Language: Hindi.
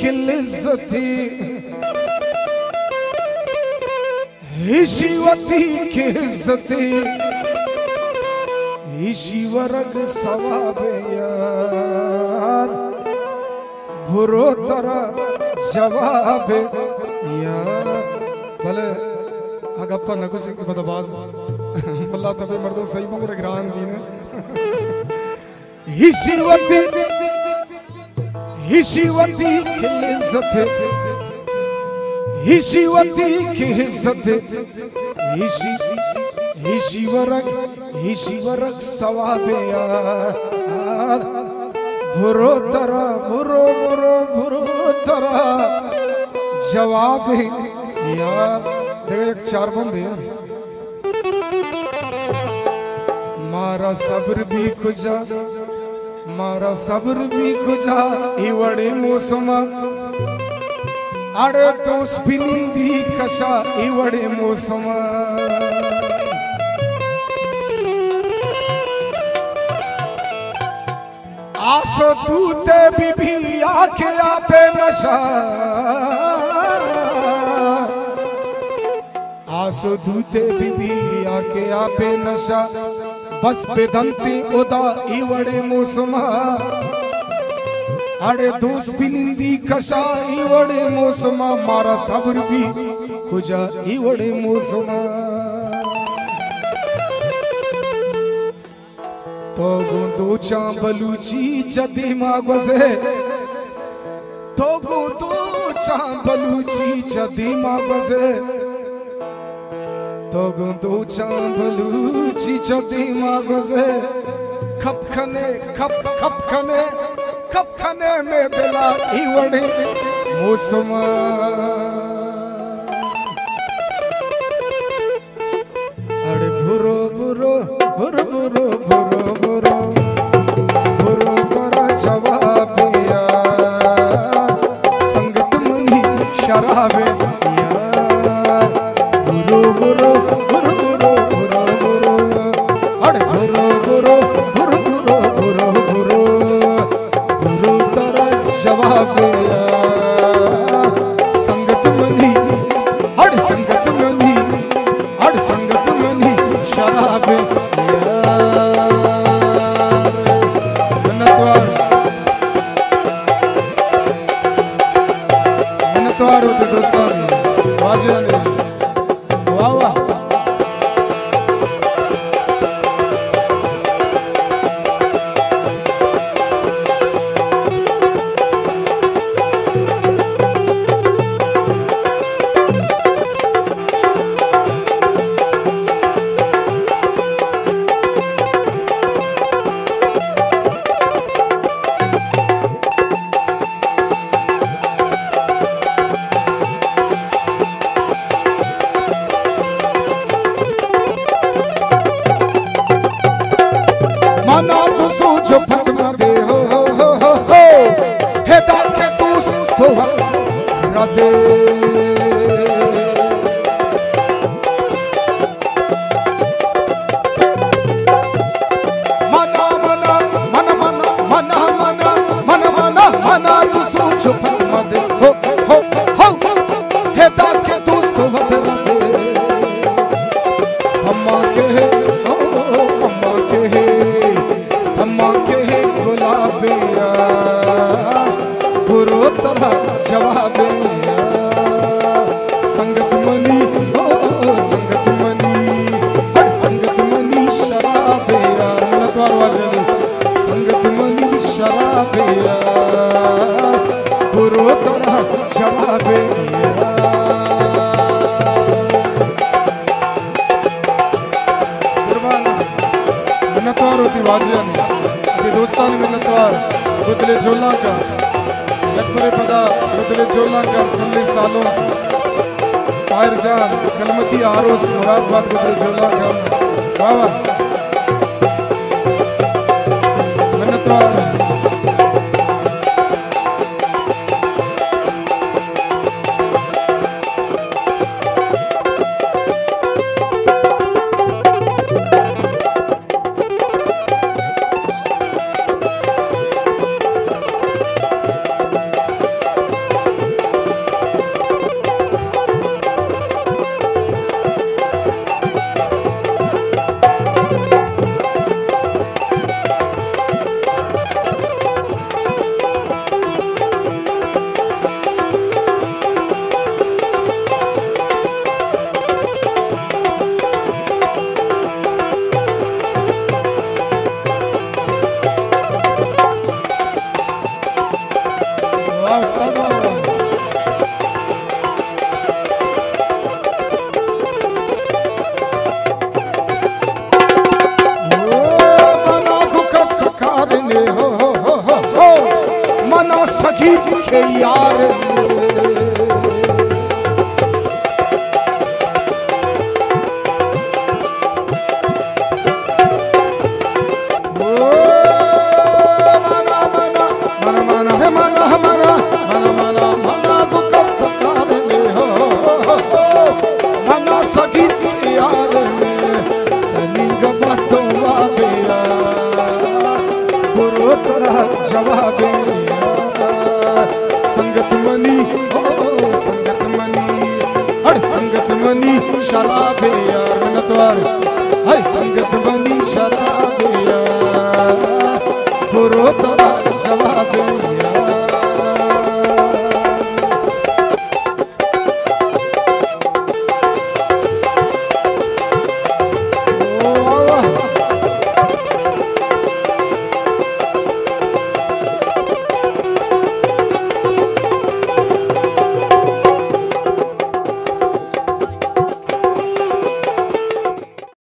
खिलजती ईशिवती की इज्जती ईश्वरक सवाबे यार बुरो तरह जवाब यार भले अगप्पा नगो से बदबाज अल्लाह तबे मर्दो सही मोरे ग्रान दी ने ईशिवती खिलजत ईशिवती की इज्जत ईश्वरक सवाबे यार बुरो तरह जवाब यार देखो एक चार बंद है मारा सब्र भी खुजा इवड़े मौसम अरे तो स्पिनिंदी कशा इवड़े मौसम आसो तूते भी आके आपे नशा आसो दूते भी आके आपे नशा बस बेदंती उदा इवड़े मौसम अरे दोस्त पिनिंदी कशा इवड़े मौसम मारा सब्र भी खुजा इवड़े मौसम तो गुंदो चांबलूची जदी मागोजे तो गुंदो चांबलूची जदी मागोजे तो गुंदो चांबलूची जदी मागोजे खप खने में दिला इवड़े मौसम अरे बुरो तोरा जवाब यार संगत मनी शराबे यार बुरो अरे बुरो तोरा जवाब यार संगत मनी शराबे मिन्नतवार होते दोस्तों वाजिया ने वाह वाह माना तो सोचो फतवा दे हो हेदा के तू तो रदे मना तो सोचो फतवा दे हो हेदा के तू तो रदे अम्मा के गुलाबे बुरो तरह जवाब संगत मनी शराबे मिन्नतवार वाजनी संगत मनी शराबे बुरो तरह जवाब मिन्नतवार होती वाजनी दोस्तान मिन्नतवार बदले झोला का अकबर पदा बदले झोला का 19 सालों साहिर जान कलमती आरोस मुरादाबाद बदले झोला का वाह वाह मिन्नतवार के यार जवाबे संगत मनी ओ संगत मनी हर संगत मनी शराबे यार मिन्नतवार हाय संगत